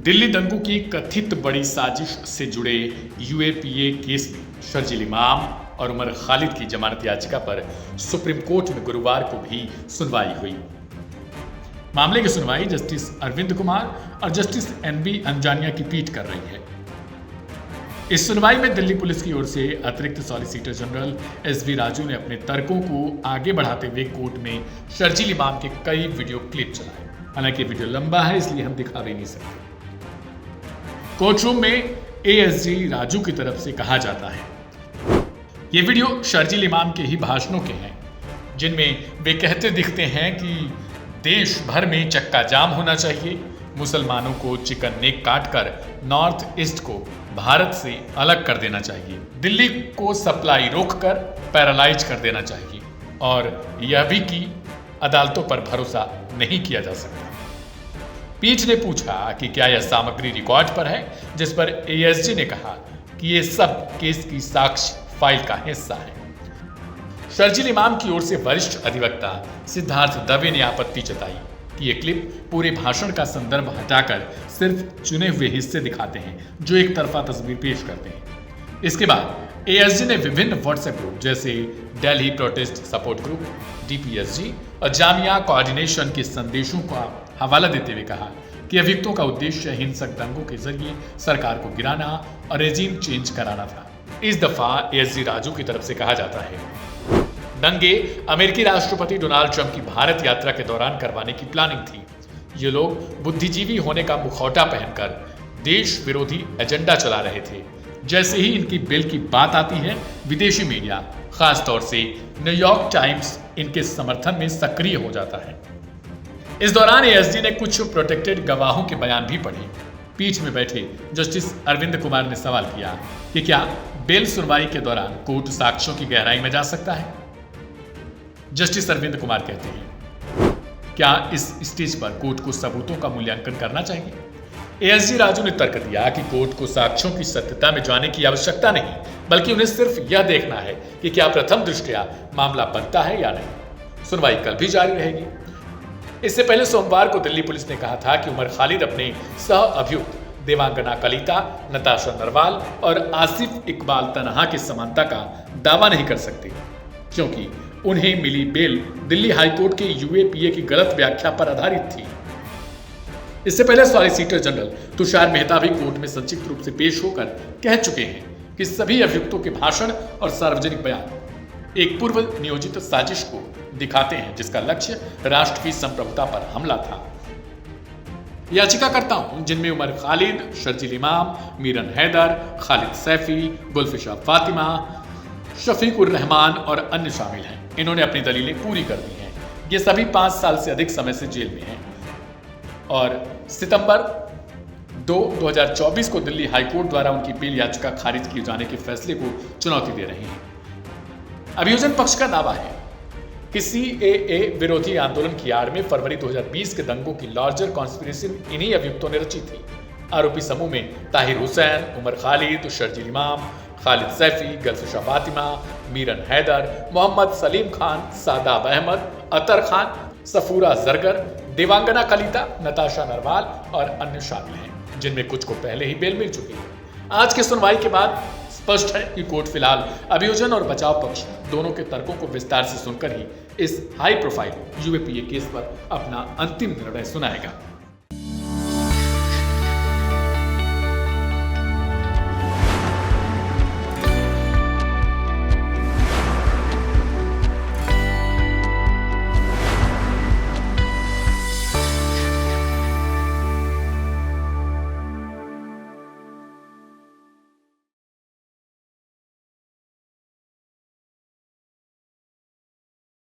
दिल्ली दंगों की कथित बड़ी साजिश से जुड़े यूएपीए केस में शर्जील इमाम और उमर खालिद की जमानत याचिका पर सुप्रीम कोर्ट में गुरुवार को भी सुनवाई हुई। मामले की सुनवाई जस्टिस अरविंद कुमार और जस्टिस एनवी अंजानिया की पीठ कर रही है। इस सुनवाई में दिल्ली पुलिस की ओर से अतिरिक्त सॉलिसिटर जनरल एसवी राजू ने अपने तर्कों को आगे बढ़ाते हुए कोर्ट में शर्जील इमाम के कई वीडियो क्लिप चलाए। हालांकि वीडियो लंबा है, इसलिए हम दिखा भी नहीं सकते। कोर्ट रूम में एएसजी राजू की तरफ से कहा जाता है, ये वीडियो शर्जील इमाम के ही भाषणों के हैं, जिनमें वे कहते दिखते हैं कि देश भर में चक्का जाम होना चाहिए, मुसलमानों को चिकन नेक काटकर नॉर्थ ईस्ट को भारत से अलग कर देना चाहिए, दिल्ली को सप्लाई रोककर पैरालाइज कर देना चाहिए और यह भी कि अदालतों पर भरोसा नहीं किया जा सकता। पीठ ने पूछा कि क्या यह सामग्री रिकॉर्ड पर है, जिस पर एएसजी ने कहा कि यह सब केस की साक्ष्य फाइल का हिस्सा है। शर्जील इमाम की ओर से वरिष्ठ अधिवक्ता सिद्धार्थ दवे ने आपत्ति जताई कि ये क्लिप पूरे भाषण का संदर्भ हटाकर सिर्फ चुने हुए हिस्से दिखाते हैं, जो एक तरफा तस्वीर पेश करते हैं। इसके बाद एएसजी ने विभिन्न व्हाट्सएप ग्रुप जैसे Delhi protest support group DPSG और जामिया कोऑर्डिनेशन के संदेशों का हवाला देते हुए कहा कि अभियुक्तों का उद्देश्य हिंसक दंगों के जरिए सरकार को गिराना और रेजिम चेंज कराना था। इस दफा एएसजी राजू की तरफ से कहा जाता है, दंगे अमेरिकी राष्ट्रपति डोनाल्ड ट्रंप की भारत यात्रा के दौरान करवाने की प्लानिंग थी। ये लोग बुद्धिजीवी होने का मुखौटा पहनकर देश विरोधी एजेंडा चला रहे थे। जैसे ही इनकी बिल की बात आती है, विदेशी मीडिया खासतौर से न्यूयॉर्क टाइम्स इनके समर्थन में सक्रिय हो जाता है। इस दौरान एएसजी ने कुछ प्रोटेक्टेड गवाहों के बयान भी पढ़े। पीठ में बैठे जस्टिस अरविंद कुमार ने सवाल किया कि क्या बेल सुनवाई के दौरान कोर्ट साक्ष्यों की गहराई में जा सकता है। जस्टिस अरविंद कुमार कहते हैं, क्या इस स्टेज पर कोर्ट को सबूतों का मूल्यांकन करना चाहिए। एएसजी राजू ने तर्क दिया कि कोर्ट को साक्ष्यों की सत्यता में जाने की आवश्यकता नहीं, बल्कि उन्हें सिर्फ यह देखना है कि क्या प्रथम दृष्टया मामला बनता है या नहीं। सुनवाई कल भी जारी रहेगी। इससे पहले सोमवार को दिल्ली पुलिस ने कहा था कि उमर खालिद अपने सह अभियुक्त देवांगना कलिता, नताशा नरवाल और आसिफ इकबाल तनहा की समानता का दावा नहीं कर सकते, क्योंकि उन्हें मिली बेल दिल्ली हाईकोर्ट के यूएपीए की गलत व्याख्या पर आधारित थी। इससे पहले सॉलिसिटर जनरल तुषार मेहता भी कोर्ट में संक्षिप्त रूप से पेश होकर कह चुके हैं कि सभी अभियुक्तों के भाषण और सार्वजनिक बयान एक पूर्व नियोजित साजिश को दिखाते हैं, जिसका लक्ष्य राष्ट्र की संप्रभुता पर हमला था। याचिकाकर्ताओं, जिनमें उमर खालिद, शर्जील इमाम, मीरन हैदर, खालिद सैफी, गुलफिशा फातिमा, शफीकुर रहमान और अन्य शामिल हैं, इन्होंने अपनी दलीलें पूरी कर दी हैं। ये सभी 5 साल से अधिक समय से जेल में हैं और सितंबर 2024 को दिल्ली हाईकोर्ट द्वारा उनकी बेल याचिका खारिज किए जाने के फैसले को चुनौती दे रही हैं। अभियोजन पक्ष का दावा है कि सीएए विरोधी आंदोलन की आड़ में फरवरी 2020 के दंगों की लार्जर कॉन्स्पिरेसी इन्हीं अभियुक्तों ने रची थी। आरोपी समूह में ताहिर हुसैन, उमर खालिद, शर्जील इमाम, खालिद सैफी, गुलफिशा फातिमा, मीरन हैदर, मोहम्मद सलीम खान, सादाब अहमद, अतर खान, सफूरा जरगर, देवांगना कलिता, नताशा नरवाल और अन्य शामिल हैं, जिनमें कुछ को पहले ही बेल मिल चुकी है। आज की सुनवाई के बाद स्पष्ट है कि कोर्ट फिलहाल अभियोजन और बचाव पक्ष दोनों के तर्कों को विस्तार से सुनकर ही इस हाई प्रोफाइल यूएपीए केस पर अपना अंतिम निर्णय सुनाएगा।